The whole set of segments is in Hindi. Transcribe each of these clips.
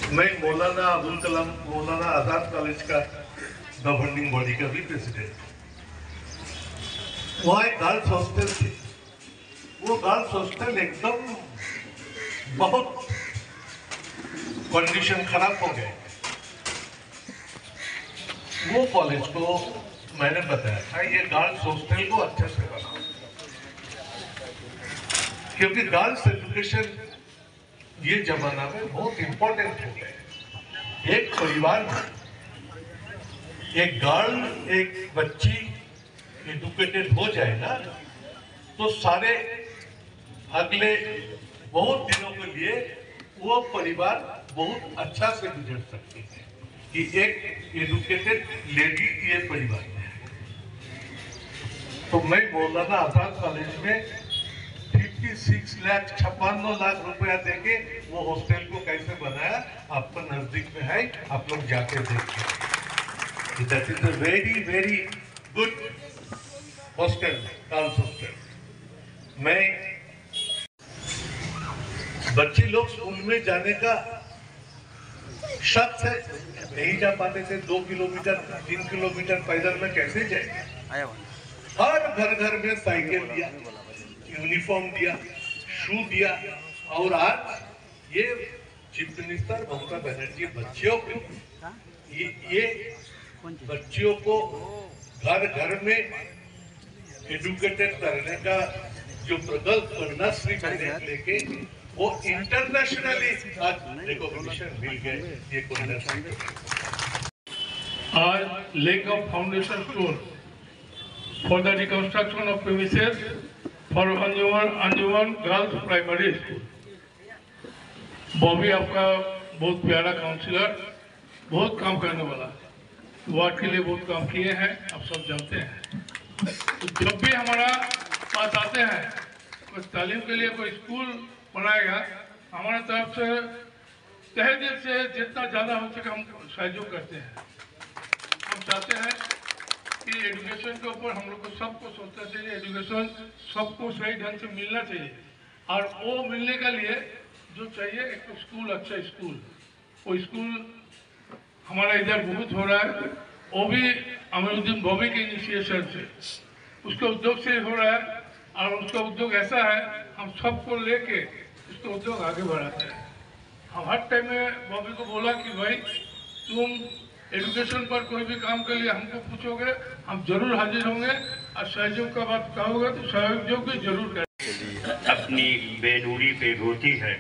मैं मौलाना अबुल कलाम मौलाना आजाद कॉलेज का गवर्निंग बॉडी का भी प्रेसिडेंट। वहाँ एक गर्ल्स हॉस्टल थी। वो गर्ल्स हॉस्टल एकदम बहुत कंडीशन खराब हो गए। वो कॉलेज को मैंने बताया था ये गर्ल्स हॉस्टल को अच्छे से बनाओ, क्योंकि गर्ल्स एजुकेशन ये जमाना में बहुत इंपॉर्टेंट हो गया। एक परिवार में एक गर्ल एक बच्ची एजुकेटेड हो जाए ना, तो सारे अगले बहुत दिनों के लिए वो परिवार बहुत अच्छा से गुजर सकती है कि एक एजुकेटेड लेडी ये परिवार है। तो मैं मौलाना आजाद कॉलेज में 56 लाख रुपया देके वो हॉस्टल को कैसे बनाया आपको नजदीक में है, आप लोग जाके देखिए। That is a very very good hostel, girls hostel. मैं बच्चे लोग स्कूल में जाने का शक से नहीं जा पाते थे। 2 किलोमीटर 3 किलोमीटर पैदल में कैसे जाएंगे। हर घर में साइकिल दिया, यूनिफॉर्म दिया, शू दिया। और आज ये चीफ मिनिस्टर ममता बनर्जी बच्चियों को ये बच्चियों को घर में एजुकेटेड करने का जो प्रकल्प कन्याश्री लेके वो इंटरनेशनली आज रिकॉग्निशन मिल गए। ये कन्याश्री आज lake of foundation stone for the reconstruction of premises for Anjuman girls primary school. Bobby आपका बहुत प्यारा काउंसिलर, बहुत काम करने वाला, वार्ड के लिए बहुत काम किए हैं, आप सब जानते हैं। तो जब भी हमारा पास आते हैं कोई तालीम के लिए कोई स्कूल बनाएगा, हमारे तरफ से तहे दिल से जितना ज़्यादा हो सके हम सहयोग करते हैं। हम चाहते हैं कि एजुकेशन के ऊपर हम लोग को सबको सोचना चाहिए, एजुकेशन सबको सही ढंग से मिलना चाहिए। और वो मिलने के लिए जो चाहिए एक स्कूल, अच्छा स्कूल। वो स्कूल हमारा इधर बहुत हो रहा है, वो भी अमीरुद्दीन बॉबी के इनिशिएशन से, उसके उद्योग से हो रहा है। और उसका उद्योग ऐसा है हम सबको लेके उसका उद्योग आगे बढ़ाते हैं। हम हर टाइम में बॉबी को बोला कि भाई तुम एजुकेशन पर कोई भी काम के लिए हमको पूछोगे, हम जरूर हाजिर होंगे। और सहयोग का बात कहोगे तो सहयोग भी जरूर करेंगे। अपनी बेनूरी पे होती है,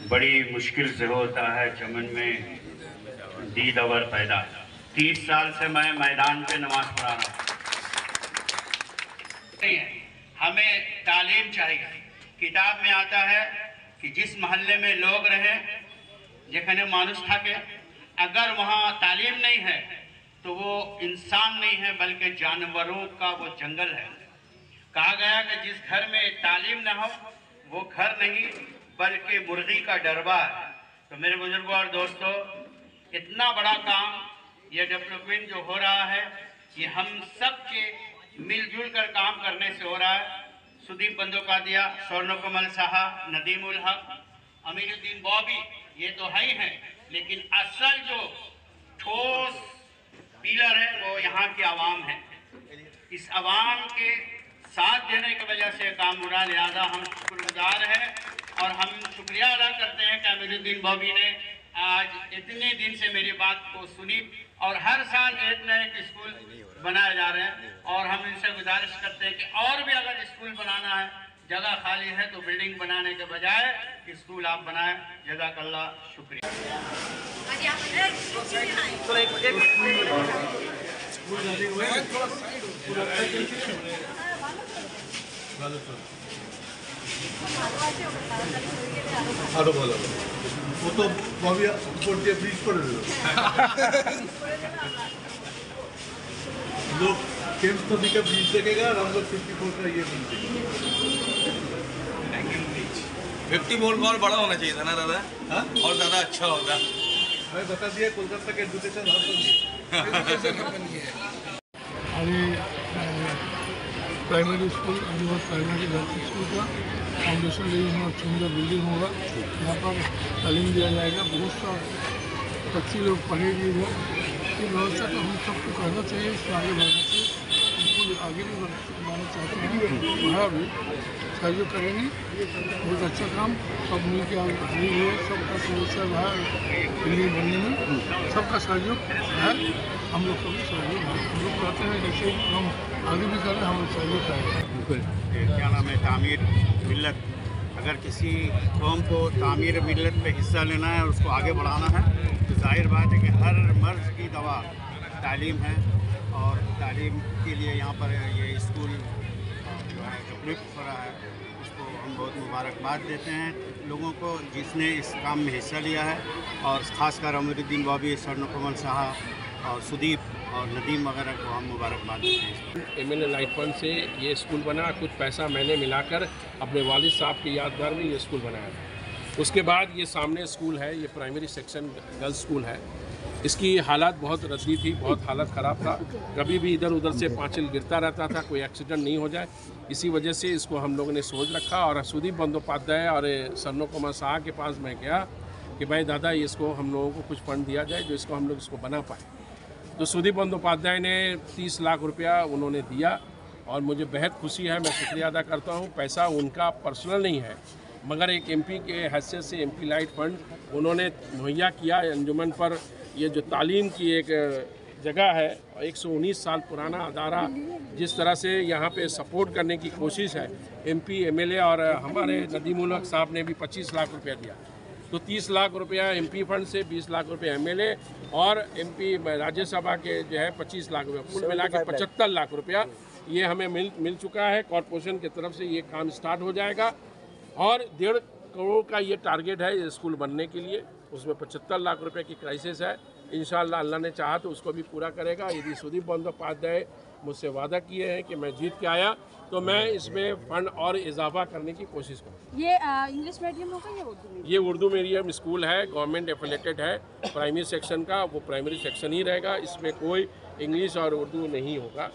बड़ी मुश्किल से होता है चमन में दीदवर पैदा। 30 साल से मैं मैदान पे नमाज पढ़ा रहा हूँ। हमें तालीम चाहिए। किताब में आता है कि जिस मोहल्ले में लोग रहें जेखने मानुष থাকে, अगर वहाँ तालीम नहीं है तो वो इंसान नहीं है बल्कि जानवरों का वो जंगल है। कहा गया कि जिस घर में तालीम न हो वो घर नहीं बल्कि मुर्गी का डरबा है। तो मेरे बुजुर्गों और दोस्तों, इतना बड़ा काम ये डेवलपमेंट जो हो रहा है ये हम सब के मिलजुल कर काम करने से हो रहा है। सुदीप बंदोपाध्याय, स्वर्णकमल साहा, नदीम उल हक, अमीरुद्दीन बॉबी ये तो है ही हैं, लेकिन असल जो ठोस पिलर है वो यहाँ की आवाम है। इस आवाम के साथ देने की वजह से काम हो रहा, लिहाजा हम शुक्रगुजार हैं। और हम शुक्रिया अदा करते हैं कि अमीरुद्दीन बॉबी ने आज इतने दिन से मेरी बात को सुनी। और हर साल एक न एक स्कूल बनाए जा रहे हैं। और हम इनसे गुजारिश करते हैं कि और भी अगर स्कूल बनाना है, जगह खाली है तो बिल्डिंग बनाने के बजाय स्कूल आप बनाएं। जज़ाकल्लाह, शुक्रिया। আরো ভালো ও তো ববি উপর দিয়ে ব্রিজ করে দিল। लोग केम्स नदी का ब्रिज देखेगा और हम लोग 54 का ये ब्रिज देखेंगे। 54 और बड़ा होना चाहिए था ना दादा। हाँ? और ज़्यादा अच्छा होगा। मैं बता दिया कोलकाता के एजुकेशन हब बन गया। आणि primary school Aligarh primary girls school का फाउंडेशन लेना और सुंदर बिल्डिंग होगा। यहाँ पर तालीम दिया जाएगा। बहुत सा बच्चे लोग पढ़ेंगे इधर। ये व्यवस्था तो हम सबको करना चाहिए, इसमें आगे बढ़ना चाहिए। बिल्कुल आगे भी बढ़ाना चाहते हैं, वहाँ भी सहयोग करेंगे। बहुत अच्छा काम सब मिल के आगे हुए, सबका समस्या रहा बिल्डिंग बनने में, सबका सहयोग है। हम लोग का भी सहयोग है। हम लोग कहते हैं जैसे हम आगे भी करें, हम लोग सहयोग करें। क्या नाम है, तामीर मिल्लत। अगर किसी कौम को तामीर मिल्लत पे हिस्सा लेना है और उसको आगे बढ़ाना है तो जाहिर बात है कि हर मर्ज़ की दवा तालीम है। और तालीम के लिए यहाँ पर ये स्कूल जो है जो प्रयुक्त हो रहा है, उसको हम बहुत मुबारकबाद देते हैं लोगों को जिसने इस काम में हिस्सा लिया है। और ख़ासकर अमीरुद्दीन बॉबी, स्वर्णकोमल साहब और सुदीप और नदीम वगैरह को हम मुबारकबाद देते हैं। MNA लाइट फंड से ये स्कूल बना। कुछ पैसा मैंने मिलाकर अपने वालिद साहब की यादगार में ये स्कूल बनाया था। उसके बाद ये सामने स्कूल है, ये प्राइमरी सेक्शन गर्ल्स स्कूल है। इसकी हालात बहुत रद्दी थी, बहुत हालत ख़राब था। कभी भी इधर उधर से पांचिल गिरता रहता था, कोई एक्सीडेंट नहीं हो जाए। इसी वजह से इसको हम लोगों ने सोच रखा और सुदीप बंदोपाध्याय और स्वर्णकुमार शाह के पास मैं गया कि भाई दादा इसको हम लोगों को कुछ फंड दिया जाए जो इसको हम लोग इसको बना पाए। तो सुदीप बंदोपाध्याय ने 30 लाख रुपया उन्होंने दिया और मुझे बेहद खुशी है, मैं शुक्रिया अदा करता हूँ। पैसा उनका पर्सनल नहीं है, मगर एक MP के हैसियत से MP लाइट फंड उन्होंने मुहैया किया। अंजुमन पर ये जो तालीम की एक जगह है, 119 साल पुराना अदारा, जिस तरह से यहाँ पे सपोर्ट करने की कोशिश है। MP MLA और हमारे नदीम उल हक साहब ने भी 25 लाख रुपया दिया। तो 30 लाख रुपया MP फंड से, 20 लाख रुपये MLA और MP राज्यसभा के जो है 25 लाख रुपये, कुल मिला के 75 लाख रुपया ये हमें मिल चुका है। कॉर्पोरेशन की तरफ से ये काम स्टार्ट हो जाएगा और 1.5 करोड़ का ये टारगेट है ये स्कूल बनने के लिए। उसमें 75 लाख रुपए की क्राइसिस है। इंशाअल्लाह अल्लाह ने चाहा तो उसको भी पूरा करेगा। यदि सुदीप बंदोपाध्याय मुझसे वादा किए हैं कि मैं जीत के आया तो मैं इसमें फंड और इजाफा करने की कोशिश करूँ। ये इंग्लिश मीडियम होगा या उर्दू मीडियम? ये उर्दू मीडियम स्कूल है, गवर्नमेंट एफिलेटेड है। प्राइमरी सेक्शन का वो प्राइमरी सेक्शन ही रहेगा, इसमें कोई इंग्लिश और उर्दू नहीं होगा।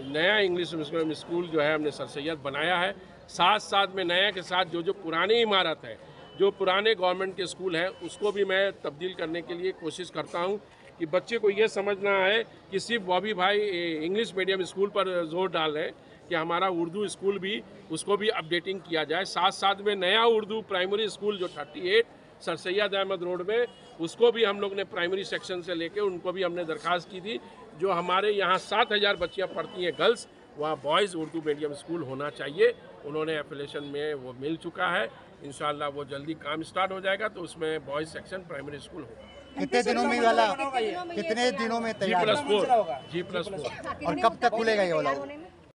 नया इंग्लिश मीडियम स्कूल जो है हमने सर सैयद बनाया है। साथ साथ में नया के साथ जो पुरानी इमारत है, जो पुराने गवर्नमेंट के स्कूल हैं, उसको भी मैं तब्दील करने के लिए कोशिश करता हूं कि बच्चे को ये समझना है कि सिर्फ बॉबी भाई इंग्लिश मीडियम स्कूल पर जोर डाल रहे हैं कि हमारा उर्दू स्कूल भी, उसको भी अपडेटिंग किया जाए। साथ साथ में नया उर्दू प्राइमरी स्कूल जो 38 सर सैयद अहमद रोड में, उसको भी हम लोग ने प्राइमरी सेक्शन से लेके उनको भी हमने दरख्वास्त की थी। जो हमारे यहाँ 7000 बच्चियाँ पढ़ती हैं गर्ल्स, वहाँ बॉयज़ उर्दू मीडियम स्कूल होना चाहिए। उन्होंने एफिलेशन में वो मिल चुका है। इंशाल्लाह वो जल्दी काम स्टार्ट हो जाएगा तो उसमें बॉयज़ सेक्शन प्राइमरी स्कूल होगा। कितने दिनों में वाला, कितने दिनों में तैयार? G+4 और कब तक खुलेगा ये वाला?